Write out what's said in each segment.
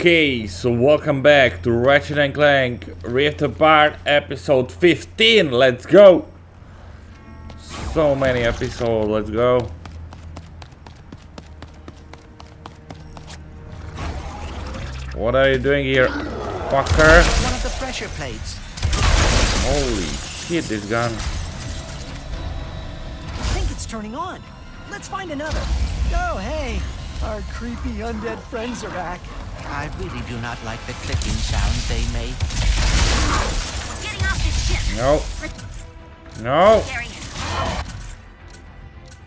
Okay, so welcome back to Ratchet and Clank Rift Apart episode 15. Let's go! So many episodes, let's go. What are you doing here, fucker? One of the pressure plates. Holy shit, this gun. I think it's turning on. Let's find another. Oh, hey. Our creepy undead friends are back. I really do not like the clicking sounds they make. Getting off this ship. No. No. Gary.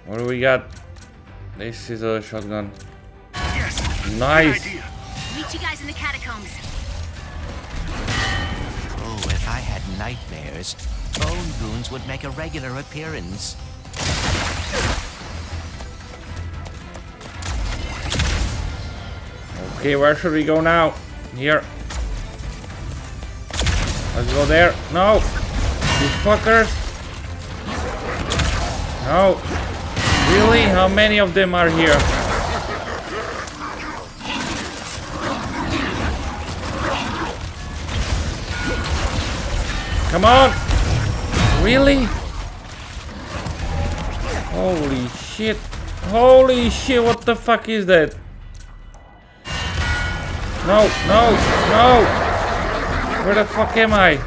What do we got? This is a shotgun. Yes. Nice. Good idea. Meet you guys in the catacombs. Oh, if I had nightmares, bone goons would make a regular appearance. Okay, where should we go now? Here. Let's go there. No! You fuckers! No! Really? How many of them are here? Come on! Really? Holy shit! Holy shit! What the fuck is that? No, no, no! Where the fuck am I?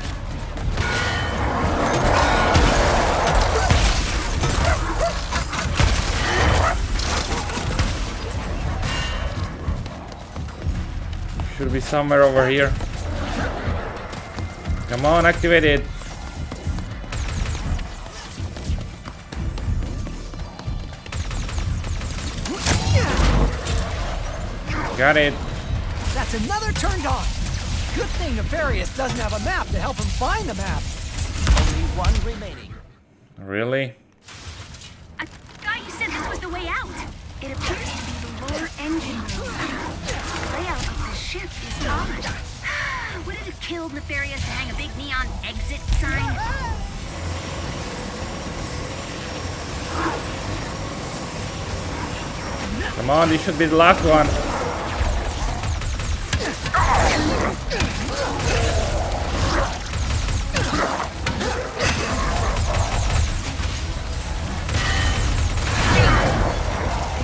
Should be somewhere over here. Come on, activate it. Got it. That's another turned on. Good thing Nefarious doesn't have a map to help him find the map. Only one remaining. Really? I thought you said this was the way out. It appears to be the lower engine room. The layout of the ship is odd. Would it have killed Nefarious to hang a big neon exit sign? Come on, this should be the last one.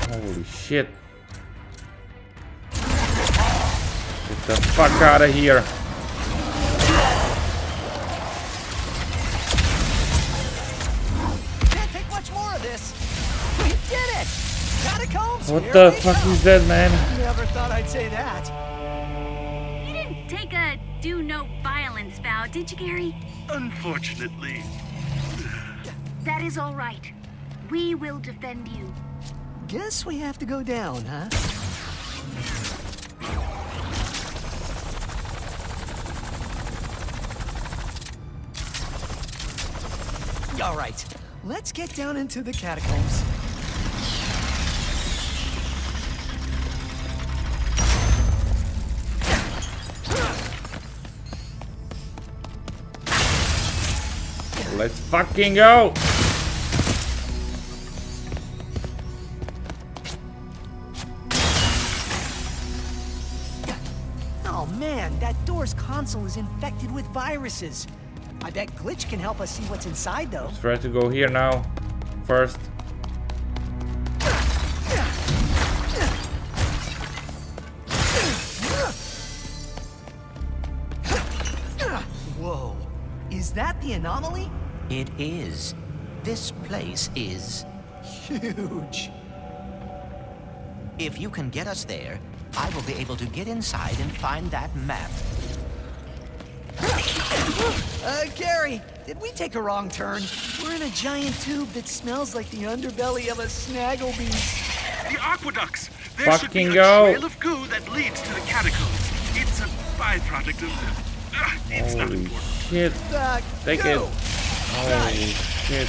Holy shit. Get the fuck out of here. Can't take much more of this. We did it! Catacombs. What here the they fuck come. is that, man? Never thought I'd say that. You didn't take a do no violence vow, did you, Gary? Unfortunately. That is all right. We will defend you. Guess we have to go down, huh? All right, let's get down into the catacombs. Let's fucking go. Oh man, that door's console is infected with viruses. I bet Glitch can help us see what's inside, though. Let's try to go here now. First. Whoa, is that the anomaly? It is. This place is. Huge. If you can get us there, I will be able to get inside and find that map. Gary, did we take a wrong turn? We're in a giant tube that smells like the underbelly of a snagglebeast. The aqueducts. There should be Fucking a go. trail of goo that leads to the catacombs. It's a byproduct of. It's not Holy important. shit. Take it. Go. Holy shit.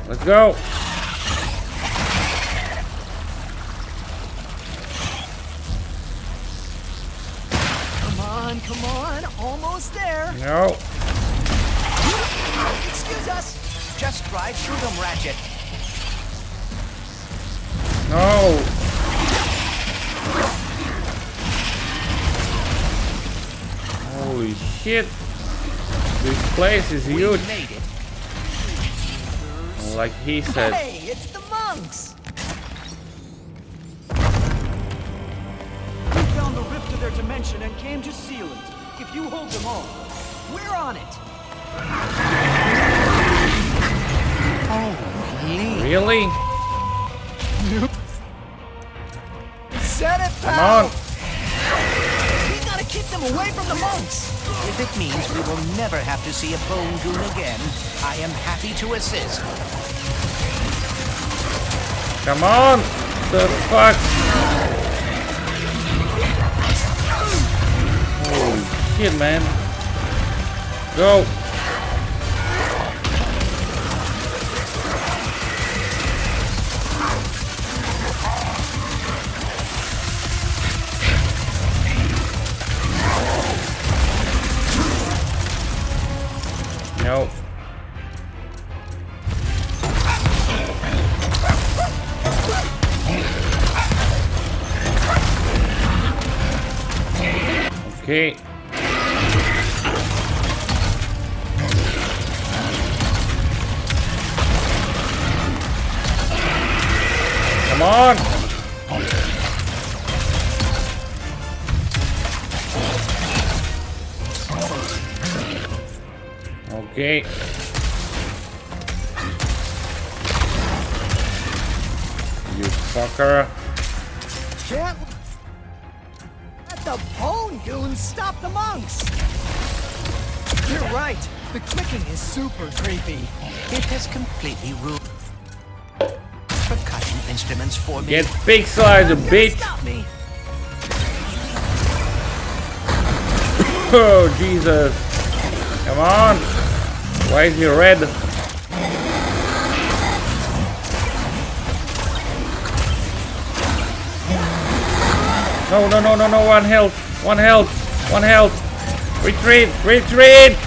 Let's go. Come on, almost there. No. Excuse us. Just drive through them, Ratchet. No. Holy shit. This place is huge. We made it. Like he said. Hey, it's the monks! We found the rift to their dimension and came to seal it. If you hold them off, We're on it! Holy. Really? Set it, Come pal! on. We gotta keep them away from the monks! If it means we will never have to see a bone goon again, I am happy to assist. Come on. The fuck? Holy shit, man. Go. No. Okay. Come on. Okay. You fucker. Can't let the bone goons stop the monks! You're right. The clicking is super creepy. It has completely ruined percussion instruments for me. Get pixelized, bitch. Stop me! Oh, Jesus. Come on. Why is he red? No, no, no, no, no. One health. One health. One health. Retreat. Retreat.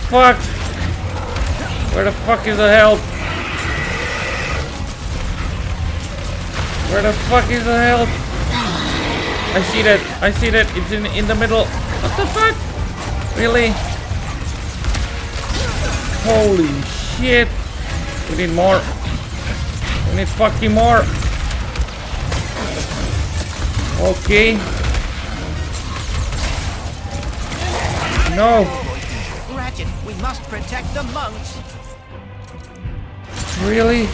Fuck. Where the fuck is the health? Where the fuck is the health? I see that. I see that. It's in the middle. What the fuck? Really? Holy shit. We need more. We need fucking more. Okay. No. Ratchet, we must protect the monks. Really?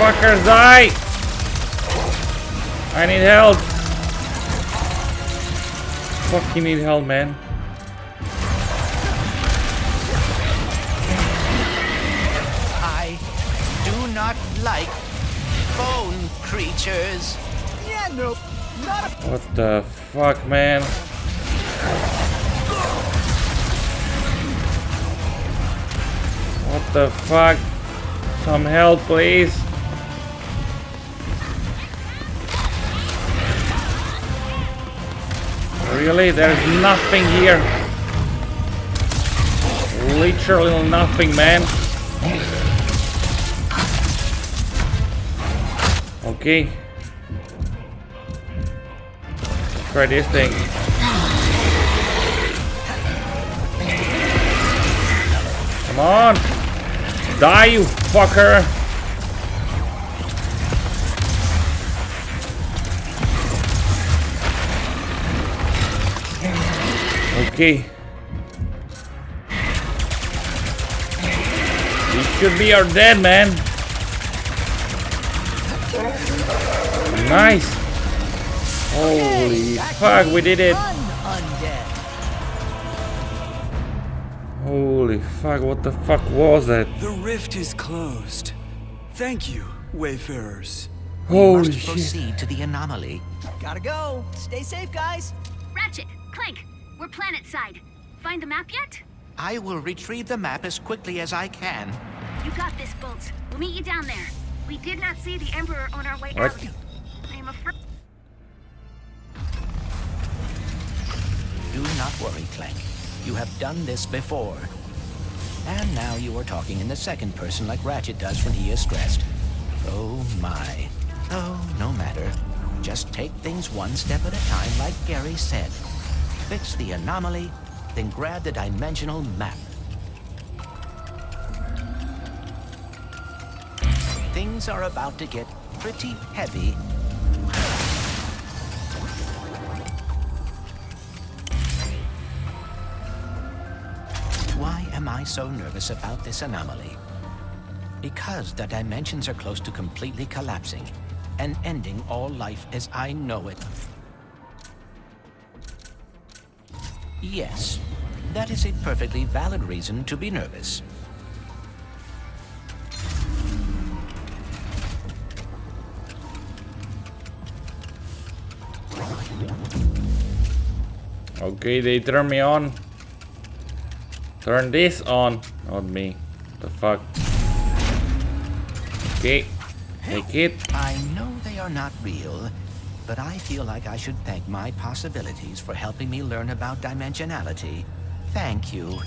Fuckers, die! I need help. Fucking need help, man. I do not like bone creatures. Yeah, nope. Not a... What the fuck, man? What the fuck? Some help, please. Really? There's nothing here. Literally nothing, man. Okay. Let's try this thing. Come on. Die, you fucker. Okay. He should be our dead, man. Nice. Holy fuck, we did it. Undead. Holy fuck, what the fuck was that? The rift is closed. Thank you, wayfarers. We Holy must shit. proceed to the anomaly. Gotta go. Stay safe, guys. Ratchet, Clank, we're planet side. Find the map yet? I will retrieve the map as quickly as I can. You got this, Bolts. We'll meet you down there. We did not see the Emperor on our way What? out. I am afraid. Do not worry, Clank. You have done this before. And now you are talking in the second person like Ratchet does when he is stressed. Oh my. Oh, no matter. Just take things one step at a time like Gary said. Fix the anomaly, then grab the dimensional map. Things are about to get pretty heavy. Why am I so nervous about this anomaly? Because the dimensions are close to completely collapsing and ending all life as I know it. Yes, that is a perfectly valid reason to be nervous. Okay, they turn me on. Turn this on. Not me. The fuck? Okay. Take it. I know they are not real, but I feel like I should thank my possibilities for helping me learn about dimensionality. Thank you.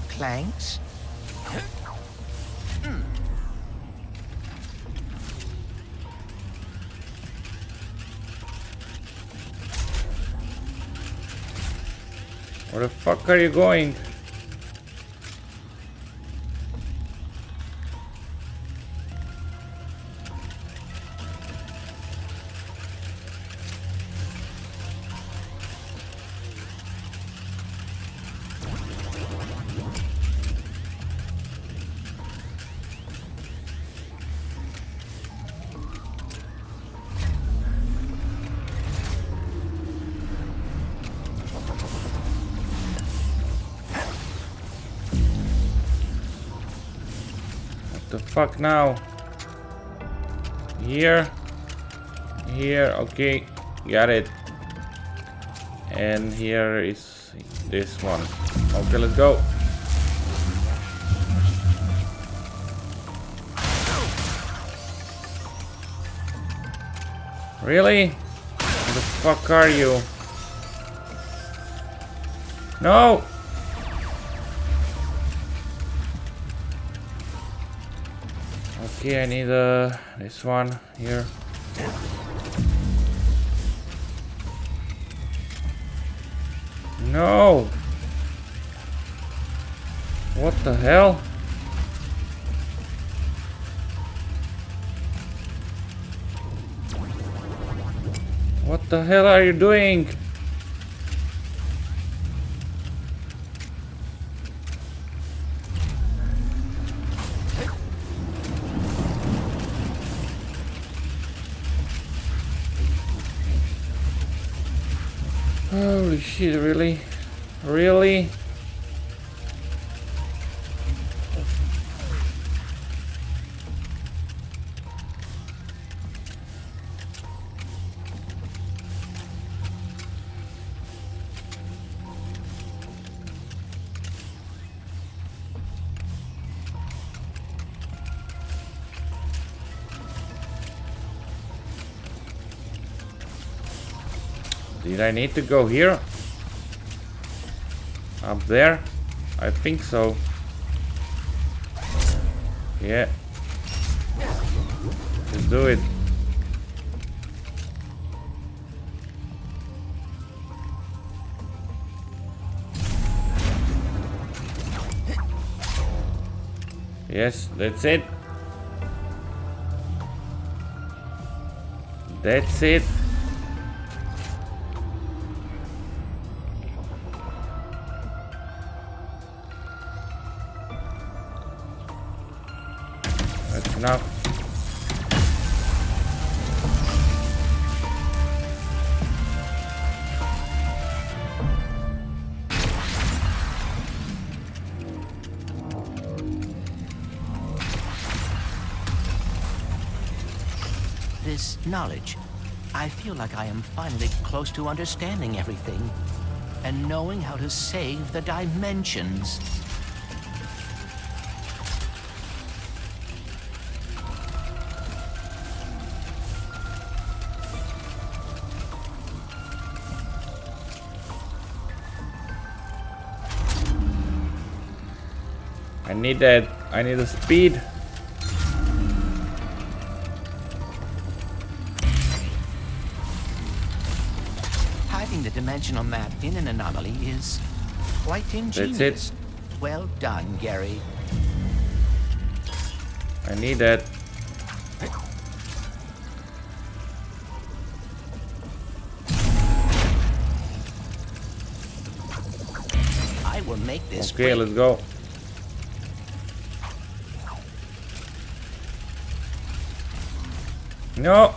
Clanks? Where the fuck are you going? The fuck now? Here, okay, got it. And here is this one. Okay, let's go. Really? Where the fuck are you? No! Okay, I need this one here. No! What the hell? What the hell are you doing? Holy shit, really? Really? Did I need to go here? Up there? I think so. Yeah. Let's do it. Yes, that's it. That's it. That's enough. This knowledge, I feel like I am finally close to understanding everything and knowing how to save the dimensions. I need that. I need the speed. Hiding the dimensional map in an anomaly is quite ingenious. Well done, Gary. I need that. I will make this Okay, quick. let's go. No.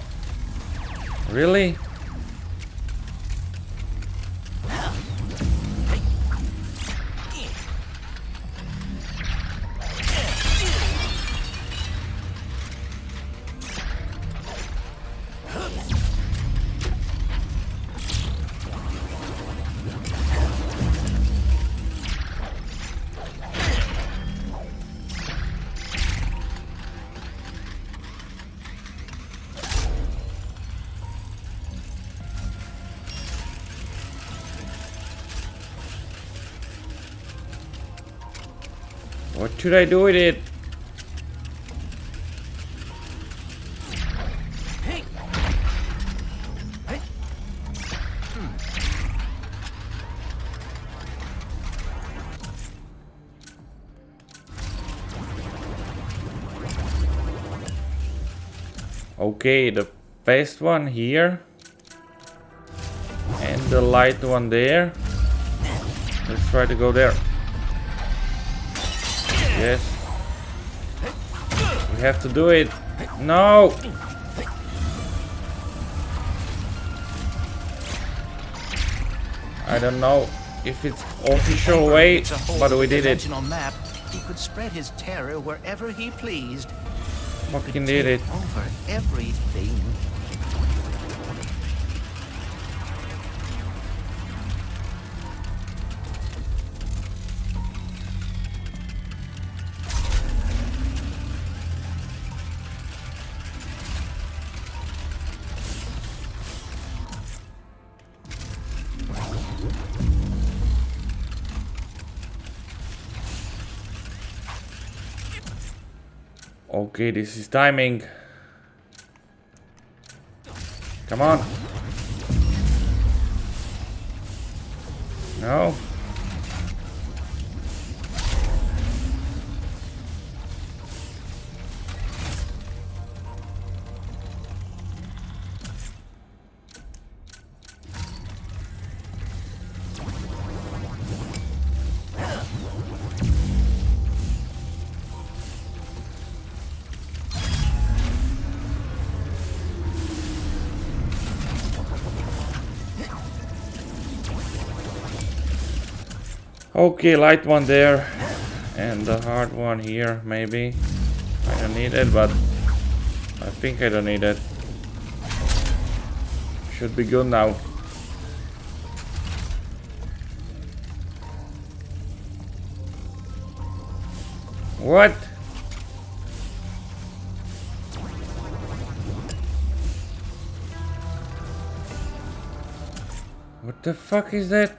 Really? What should I do with it? Okay, the fast one here and the light one there. Let's try to go there. Yes. We have to do it. No! I don't know if it's official way, It's a whole but we did it. dimensional map. He could spread his terror wherever he pleased. Fucking did it. Over everything. Okay, this is timing. Come on. No. Okay, light one there and the hard one here, maybe. I don't need it, but I think I don't need it. Should be good now. What? What the fuck is that?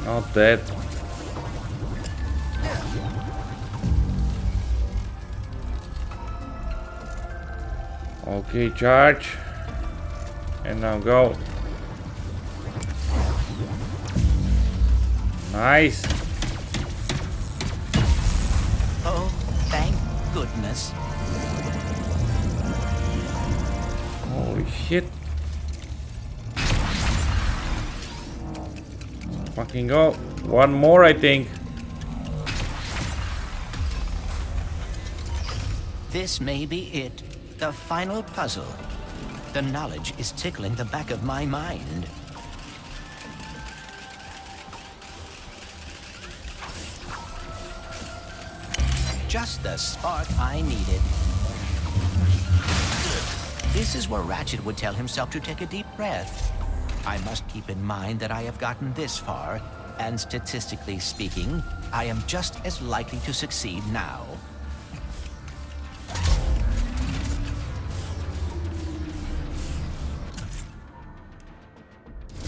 Not that. Okay, charge. And now go. Nice. Oh, thank goodness. Holy shit. Fucking go. One more, I think. This may be it. The final puzzle. The knowledge is tickling the back of my mind. Just the spark I needed. This is where Ratchet would tell himself to take a deep breath. I must keep in mind that I have gotten this far, and statistically speaking, I am just as likely to succeed now.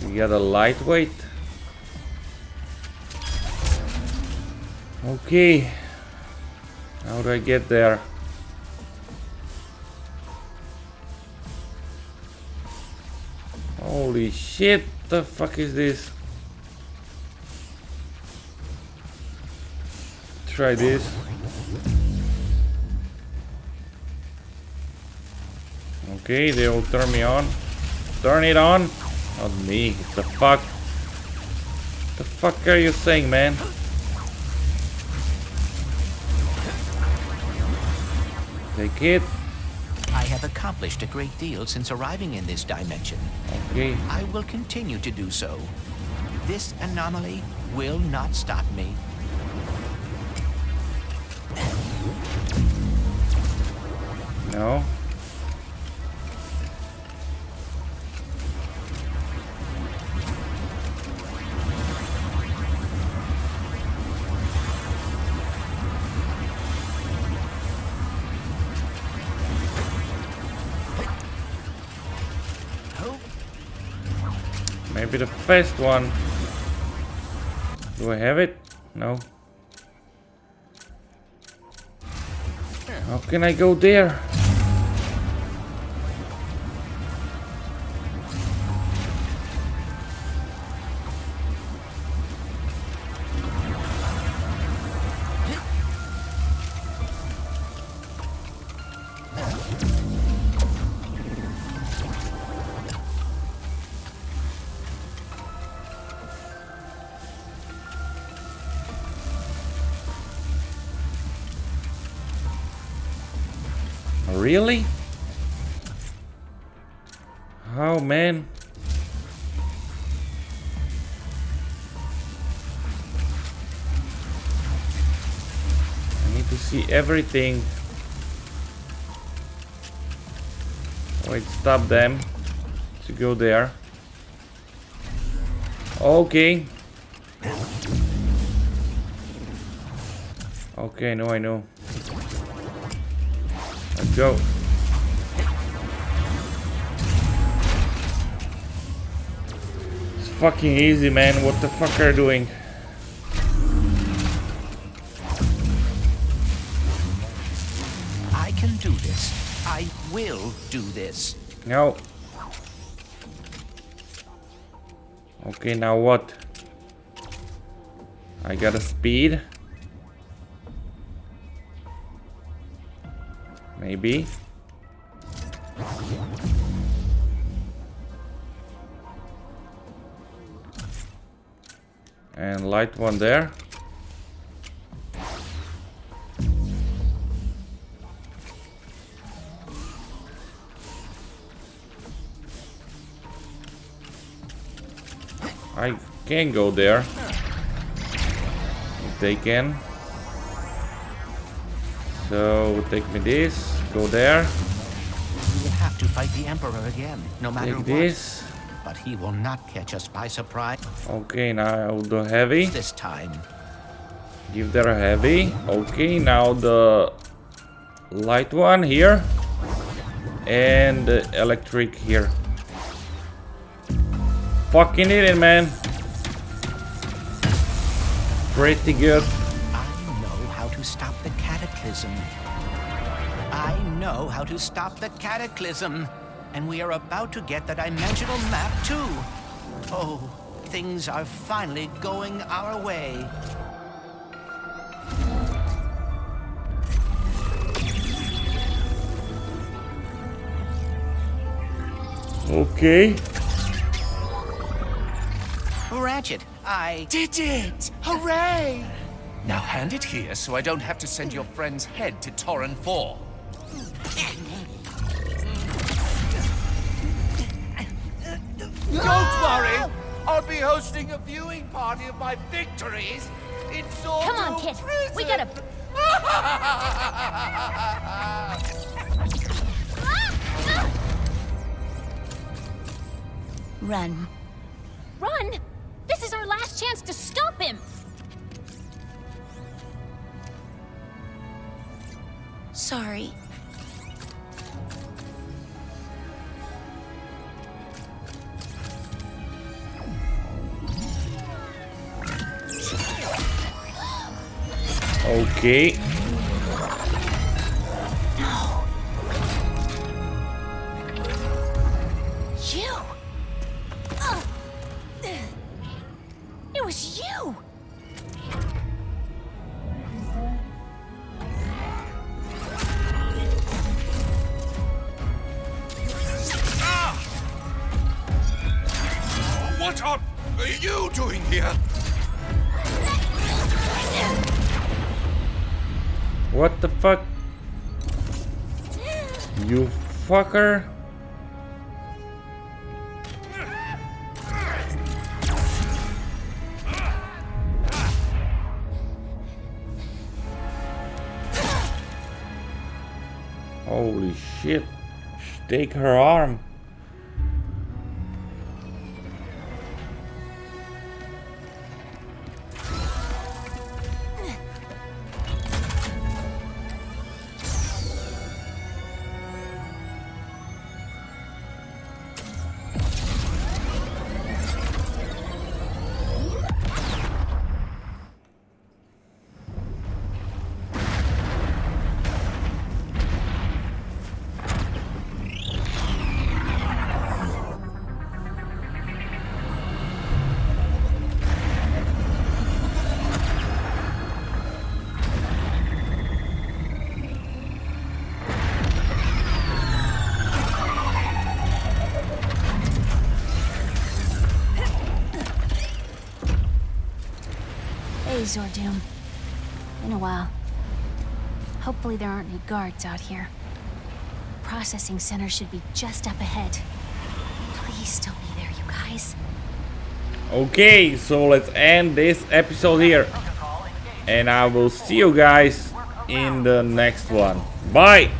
We got a lightweight. Okay. How do I get there? Holy shit, the fuck is this? Try this. Okay, they will turn me on. Turn it on. Not me. What the fuck? The fuck are you saying, man? Take it. I have accomplished a great deal since arriving in this dimension. Okay. I will continue to do so. This anomaly will not stop me. No. Maybe the first one. Do I have it? No. How can I go there? Really? How, man? I need to see everything. Wait, stop them to go there. Okay. Okay, no, I know. Let's go. It's fucking easy, man. What the fuck are you doing? I can do this. I will do this. No. Okay, now what? I got a speed. Maybe. And light one there. I can go there. If they can. So take me this, go there. We will have to fight the Emperor again, no matter Take what. this. But he will not catch us by surprise Okay, now the heavy. this time. Give there a heavy. Okay, now the light one here. And the electric here. Fucking hit it, man. Pretty good. I know how to stop the cataclysm. I know how to stop the cataclysm. And we are about to get the dimensional map too. Oh, things are finally going our way. Okay. Ratchet, I... Did it! Hooray! Now hand it here so I don't have to send your friend's head to Torren 4. Don't worry! I'll be hosting a viewing party of my victories in Sword. Come on, kid. We gotta. Run. Run! This is our last chance to stop him! Sorry. Okay. You! It was you! What are you doing here? What the fuck? You fucker. Holy shit. Take her arm. Hey, Zordoom. Been a while. Hopefully there aren't any guards out here. The processing center should be just up ahead. Please still be there, you guys. Okay, so let's end this episode here. And I will see you guys in the next one. Bye!